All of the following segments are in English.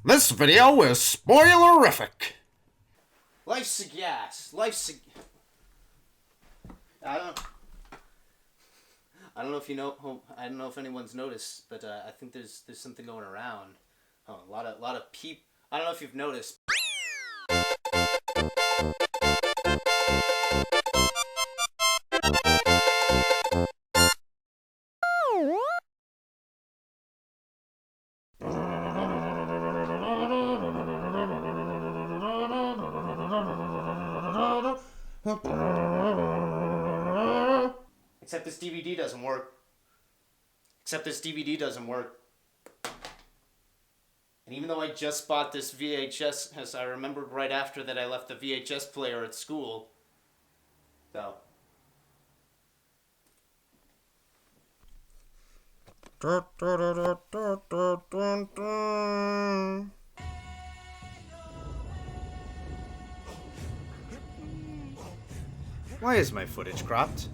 This video is spoilerific. Life's a gas. I don't. I don't know if you know. I don't know if anyone's noticed, but I think there's something going around. Oh, a lot of peep. I don't know if you've noticed. Except this DVD doesn't work. And even though I just bought this VHS, as I remembered right after that I left the VHS player at school. So. Why is my footage cropped?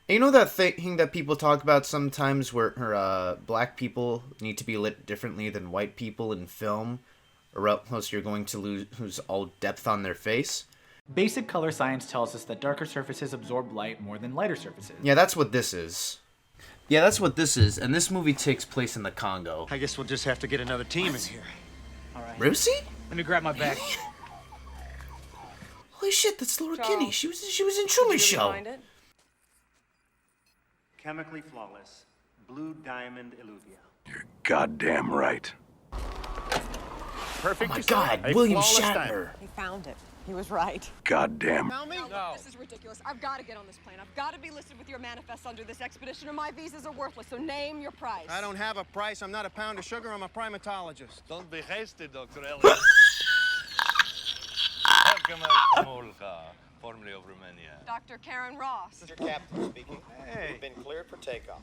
You know that thing that people talk about sometimes where black people need to be lit differently than white people in film, or else you're going to lose all depth on their face? Basic color science tells us that darker surfaces absorb light more than lighter surfaces. Yeah, that's what this is. And this movie takes place in the Congo. I guess we'll just have to get another team in here. All right. Rusi? Let me grab my bag. Holy shit, that's Laura Kinney. She was in Truman's Show. Chemically flawless. Blue diamond illuvia. You're goddamn right. Perfect. Oh my god, William Shatner. He found it. He was right. Goddamn. Tell me? No. This is ridiculous. I've got to get on this plane. I've got to be listed with your manifest under this expedition, or my visas are worthless. So name your price. I don't have a price. I'm not a pound of sugar. I'm a primatologist. Don't be hasty, Dr. Elliot. Welcome to Smolka, formerly of Romania. Dr. Karen Ross. Mr. Captain speaking. Hey. You've been cleared for takeoff.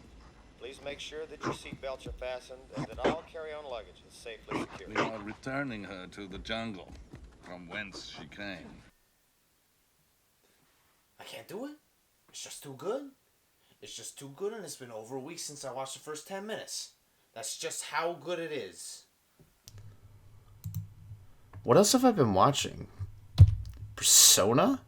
Please make sure that your seatbelts are fastened and that all carry-on luggage is safely secured. We are returning her to the jungle, from whence she came. I can't do it. It's just too good. And it's been over a week since I watched the first 10 minutes. That's just how good it is. What else have I been watching? Persona?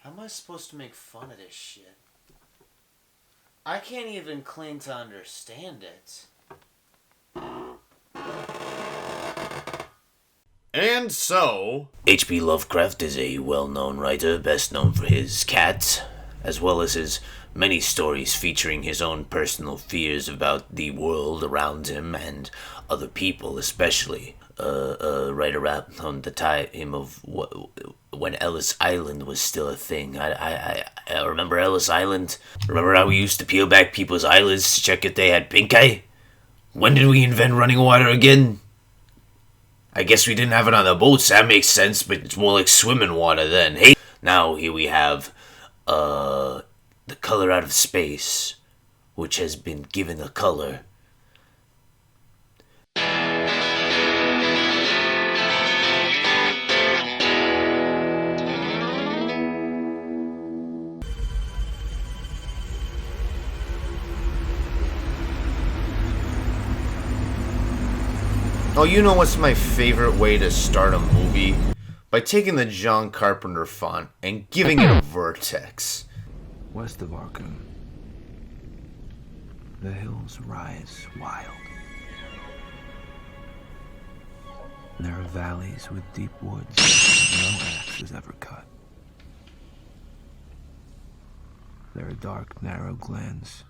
How am I supposed to make fun of this shit? I can't even claim to understand it. And so... H.P. Lovecraft is a well-known writer, best known for his cat, as well as his many stories featuring his own personal fears about the world around him and other people, especially. Right around the time of when Ellis Island was still a thing. I remember Ellis Island. Remember how we used to peel back people's eyelids to check if they had pink eye? When did we invent running water again? I guess we didn't have it on the boats, that makes sense, but it's more like swimming water then. Hey, now here we have, The Color Out of Space, which has been given a color. Oh, you know what's my favorite way to start a movie? By taking the John Carpenter font and giving it a vertex. West of Arkham, the hills rise wild. There are valleys with deep woods no axe has ever cut. There are dark, narrow glens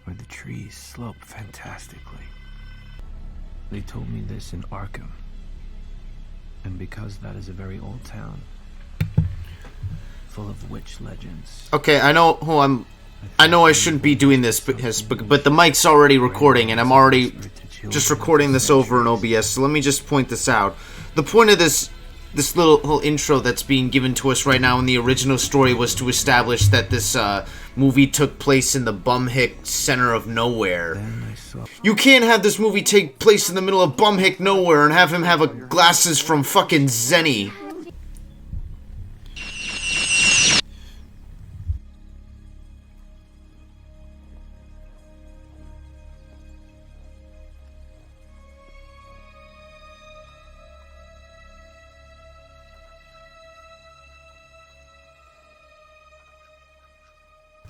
where the trees slope fantastically. They told me this in Arkham. And because that is a very old town, full of witch legends. Okay, I know who I'm I know I shouldn't be doing this, but the mic's already recording, and I'm already just recording this over in OBS, so let me just point this out. The point of this little intro that's being given to us right now in the original story was to establish that this movie took place in the bumhick center of nowhere. You can't have this movie take place in the middle of bumhick nowhere and have him have glasses from fucking Zenny.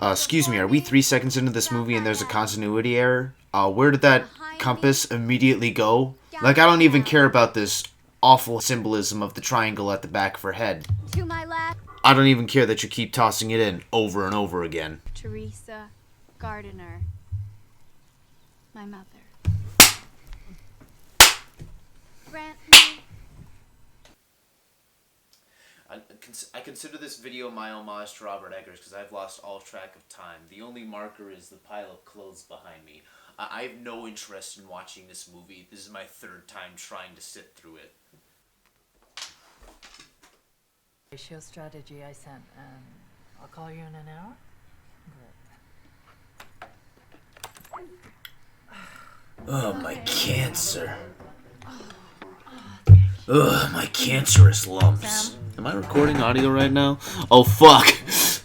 Excuse me, are we 3 seconds into this movie and there's a continuity error? Where did that compass immediately go? Like, I don't even care about this awful symbolism of the triangle at the back of her head. To my left. I don't even care that you keep tossing it in over and over again. Teresa Gardiner. My mother. Grant me. I consider this video my homage to Robert Eggers because I've lost all track of time. The only marker is the pile of clothes behind me. I have no interest in watching this movie. This is my 3rd time trying to sit through it. Ratio strategy I sent. I'll call you in an hour. Great. Oh, my cancer. Ugh, my cancerous lumps. Am I recording audio right now? Oh, fuck! What's this?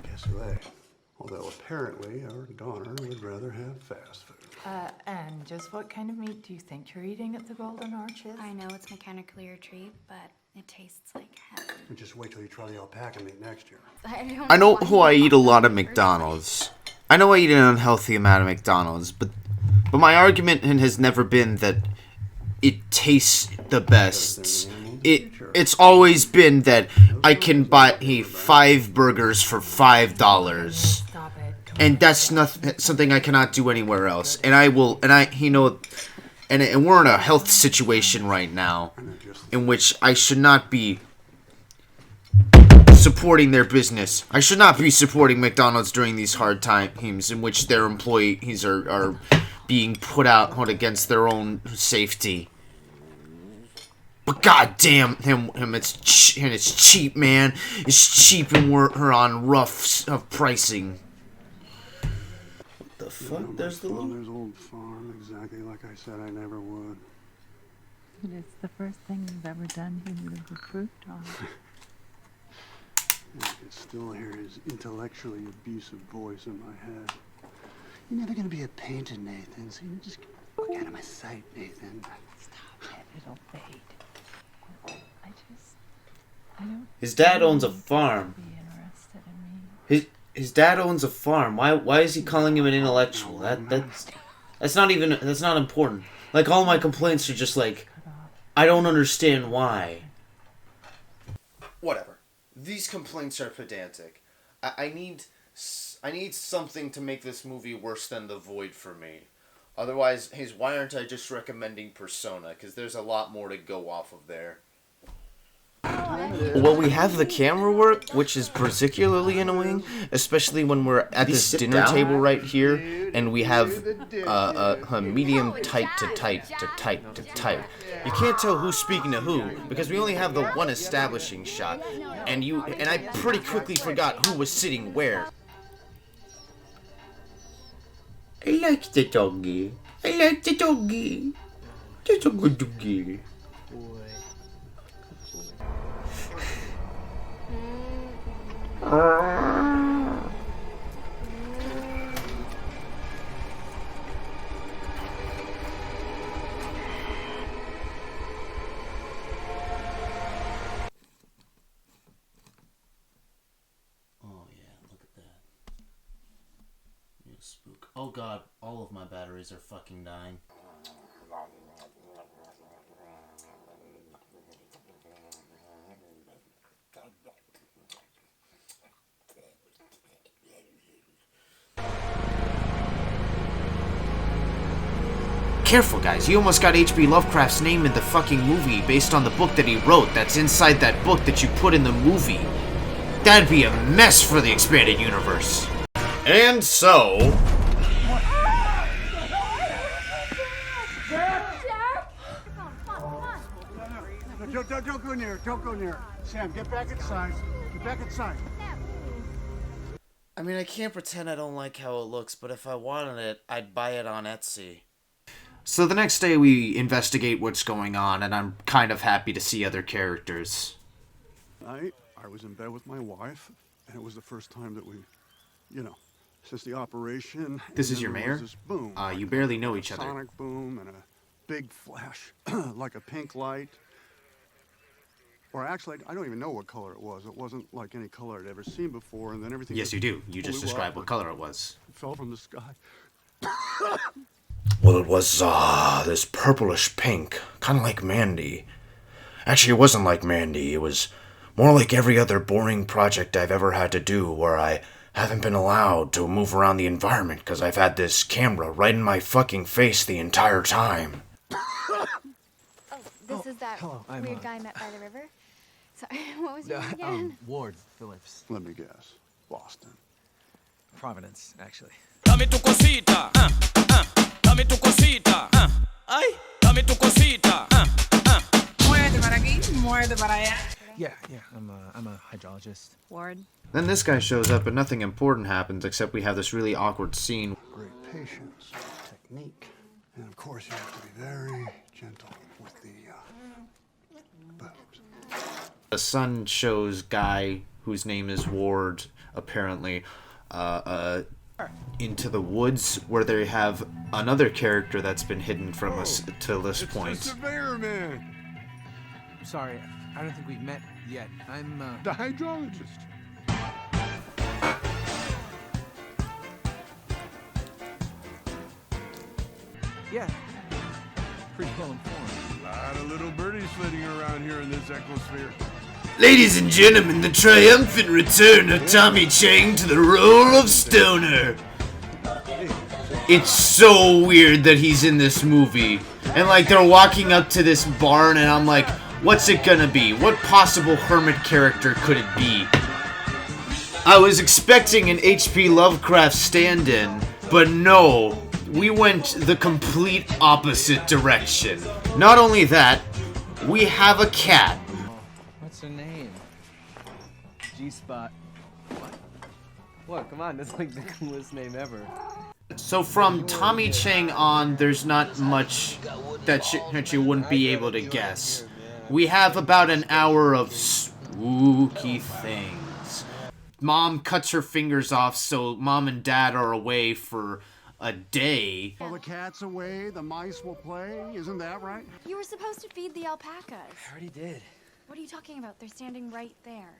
Cassoulet. Although apparently our daughter would rather have fast food. And just what kind of meat do you think you're eating at the Golden Arches? I know it's mechanically retrieved, but it tastes like heaven. And just wait till you try the alpaca meat next year. I know who I eat a lot of McDonald's. I know I eat an unhealthy amount of McDonald's, but my argument has never been that it tastes the best. It's always been that I can buy 5 burgers for $5, and that's something I cannot do anywhere else. And we're in a health situation right now, in which I should not be supporting their business. I should not be supporting McDonald's during these hard times in which their employees are being put out against their own safety. But goddamn him, it's cheap, man. It's cheap, and we're on rough pricing. What the fuck? There's the father's old farm, exactly like I said I never would. It's the first thing you've ever done when you were fruit dog. I can still hear his intellectually abusive voice in my head. You're never gonna be a painter, Nathan, so you just look out of my sight, Nathan. Stop it, it'll fade. I don't His dad owns a farm. be interested in me. His dad owns a farm. Why is he calling him an intellectual? That's not important. Like, all my complaints are just like, I don't understand why. Whatever. These complaints are pedantic. I need something to make this movie worse than The Void for me. Otherwise, why aren't I just recommending Persona? Because there's a lot more to go off of there. Well, we have the camera work, which is particularly annoying, especially when we're at this dinner table right here, and we have a medium tight to tight to tight to tight. You can't tell who's speaking to who, because we only have the one establishing shot, and I pretty quickly forgot who was sitting where. I like the doggy. I like the doggy. That's a good doggy. Spook. Oh god, all of my batteries are fucking dying. Careful, guys. You almost got H.P. Lovecraft's name in the fucking movie based on the book that he wrote that's inside that book that you put in the movie. That'd be a mess for the expanded universe. And so... No, don't go near it. Don't go near it. Sam, get back inside. Get back inside. I mean, I can't pretend I don't like how it looks, but if I wanted it, I'd buy it on Etsy. So the next day we investigate what's going on, and I'm kind of happy to see other characters. I was in bed with my wife, and it was the first time that we, since the operation. This is your mayor? This boom. You barely know each other. Sonic boom and a big flash, like a pink light. Or actually, I don't even know what color it was. It wasn't like any color I'd ever seen before, and then everything... Yes, you do. You just described what color it was. It fell from the sky. Well, it was, this purplish pink, kind of like Mandy. Actually, it wasn't like Mandy. It was more like every other boring project I've ever had to do where I haven't been allowed to move around the environment because I've had this camera right in my fucking face the entire time. This is that weird guy met by the river? Sorry, what was your name again? Ward Phillips. Let me guess. Boston. Providence, actually. Dame tu cosita, dame tu cosita, ay, dame tu cosita, Muévete para aquí, muévete para allá. Yeah, I'm a hydrologist. Ward. Then this guy shows up, and nothing important happens except we have this really awkward scene. Great patience, technique, and of course you have to be very gentle with the boobs. The son shows guy, whose name is Ward, apparently, into the woods where they have another character that's been hidden from us to this point. It's the surveyor man. Sorry, I don't think we've met yet. I'm, the hydrologist. Yeah, pretty well informed. A lot of little birdies flitting around here in this ecosphere. Ladies and gentlemen, the triumphant return of Tommy Chang to the role of Stoner. It's so weird that he's in this movie. And like they're walking up to this barn and I'm like, what's it gonna be? What possible hermit character could it be? I was expecting an H.P. Lovecraft stand-in, but no. We went the complete opposite direction. Not only that, we have a cat. What's her name? G-Spot. What? Come on, that's like the coolest name ever. So from Tommy Chang on, there's not much that you wouldn't be able to guess. We have about an hour of spooky things. Mom cuts her fingers off, so mom and dad are away for a day. While the cat's away, the mice will play. Isn't that right? You were supposed to feed the alpacas. I already did. What are you talking about? They're standing right there.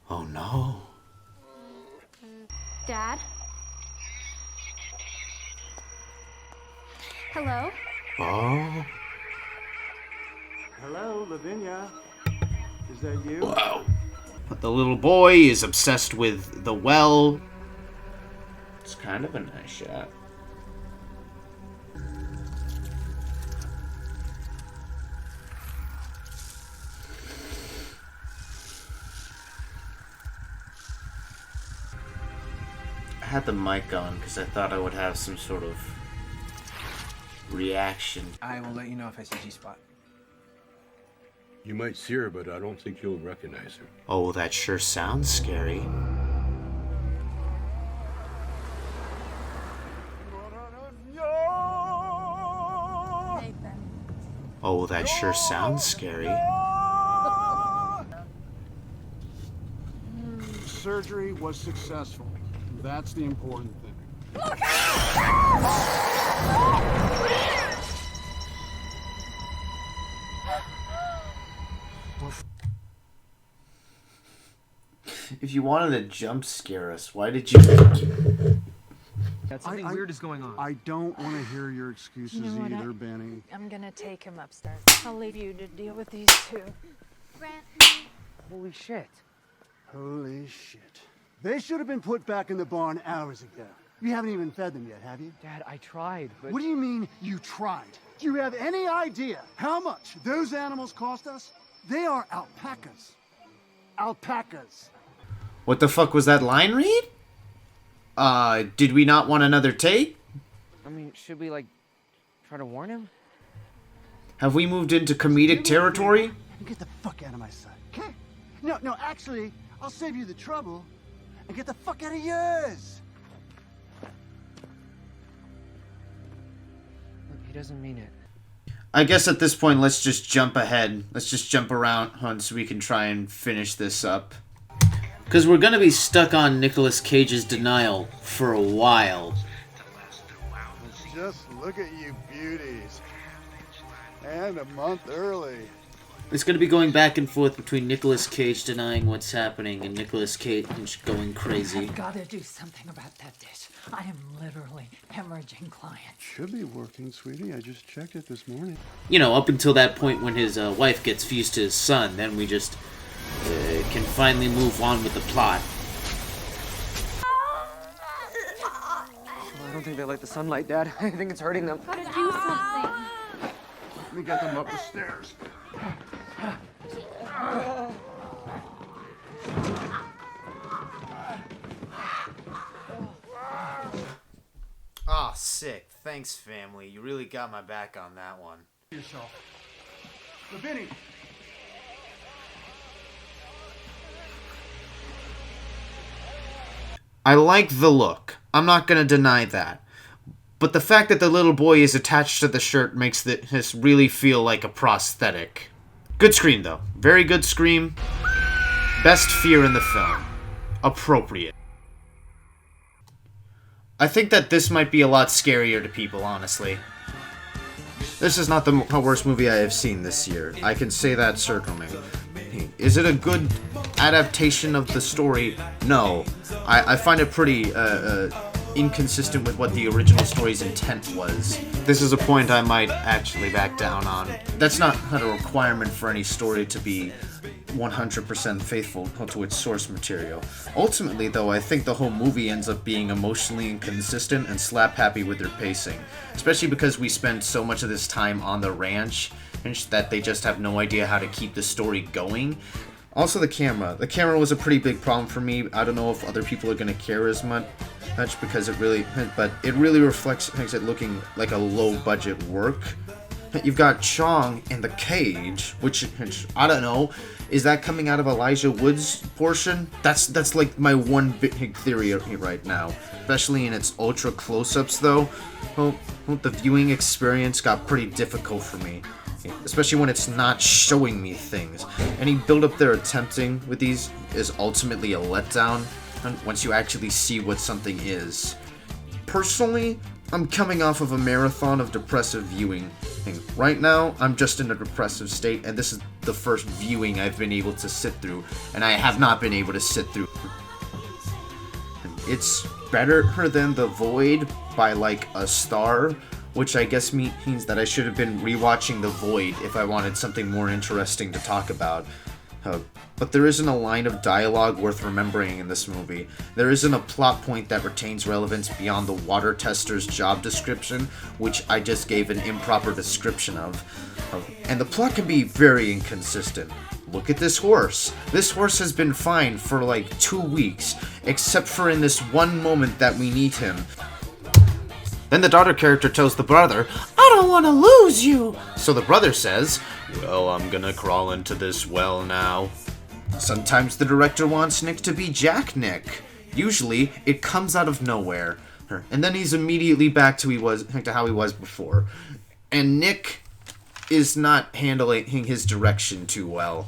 Oh no. Dad? Hello? Oh. Hello, Lavinia. Is that you? Wow. The little boy is obsessed with the well. It's kind of a nice shot. I had the mic on because I thought I would have some sort of reaction. I will let you know if I see G-Spot. You might see her, but I don't think you'll recognize her. Oh, that sure sounds scary. Oh, that sure sounds scary. Surgery was successful. That's the important thing. If you wanted to jump scare us, why did you... Something weird is going on. I don't want to hear your excuses either, Benny. I'm gonna take him upstairs. I'll leave you to deal with these two. Holy shit. Holy shit. They should have been put back in the barn hours ago. You haven't even fed them yet, have you? Dad, I tried, but... What do you mean, you tried? Do you have any idea how much those animals cost us? They are alpacas. Alpacas. What the fuck was that line read? Did we not want another take? I mean, should we, like, try to warn him? Have we moved into comedic territory? Get the fuck out of my sight, okay? No, actually, I'll save you the trouble and get the fuck out of yours. Look, he doesn't mean it. I guess at this point, let's just jump ahead. Let's just jump around so we can try and finish this up. Because we're going to be stuck on Nicolas Cage's denial for a while. Just look at you beauties. And a month early. It's going to be going back and forth between Nicolas Cage denying what's happening and Nicolas Cage going crazy. I've got to do something about that dish. I am literally hemorrhaging clients. Should be working, sweetie. I just checked it this morning. You know, up until that point when his wife gets fused to his son, then we just can finally move on with the plot. I don't think they like the sunlight, Dad. I think it's hurting them. Gotta do something. Let me get them up the stairs. Ah, sick. Thanks, family. You really got my back on that one. Yourself. But Vinny. I like the look. I'm not gonna deny that. But the fact that the little boy is attached to the shirt makes this really feel like a prosthetic. Good scream, though. Very good scream. Best fear in the film. Appropriate. I think that this might be a lot scarier to people, honestly. This is not the worst movie I have seen this year. I can say that certainly. Is it a good adaptation of the story? No. I find it pretty inconsistent with what the original story's intent was. This is a point I might actually back down on. That's not a requirement for any story to be 100% faithful to its source material. Ultimately, though, I think the whole movie ends up being emotionally inconsistent and slap-happy with their pacing. Especially because we spend so much of this time on the ranch that they just have no idea how to keep the story going. Also, the camera. The camera was a pretty big problem for me. I don't know if other people are going to care as much because it really reflects, makes it looking like a low-budget work. You've got Chong in the cage, which I don't know. Is that coming out of Elijah Wood's portion? That's like my one big theory right now. Especially in its ultra close-ups, though. Well, the viewing experience got pretty difficult for me. Especially when it's not showing me things. Any build-up they're attempting with these is ultimately a letdown once you actually see what something is. Personally, I'm coming off of a marathon of depressive viewing. Right now, I'm just in a depressive state, and this is the first viewing I've been able to sit through, and I have not been able to sit through. It's better than The Void by like a star, which I guess means that I should have been rewatching The Void if I wanted something more interesting to talk about. But there isn't a line of dialogue worth remembering in this movie. There isn't a plot point that retains relevance beyond the water tester's job description, which I just gave an improper description of. And the plot can be very inconsistent. Look at this horse. This horse has been fine for like 2 weeks, except for in this one moment that we need him. Then the daughter character tells the brother, "I don't want to lose you." So the brother says, "Well, I'm gonna crawl into this well now." Sometimes the director wants Nick to be Jack Nick. Usually, it comes out of nowhere. And then he's immediately back to how he was before. And Nick is not handling his direction too well.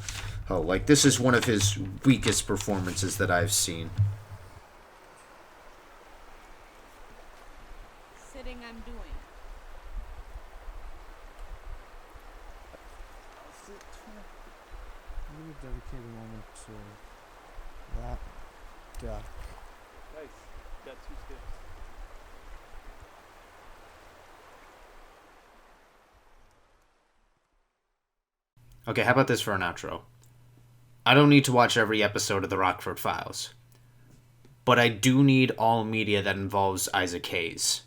Like, this is one of his weakest performances that I've seen. Sitting, I'm doing. I'm going to dedicate a moment to that duck. Nice. Got 2 skips. Okay, how about this for an outro? I don't need to watch every episode of The Rockford Files. But I do need all media that involves Isaac Hayes.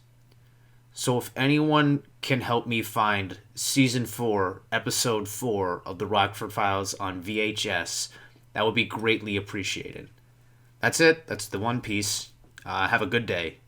So if anyone can help me find Season 4, Episode 4 of The Rockford Files on VHS, that would be greatly appreciated. That's it. That's the one piece. Have a good day.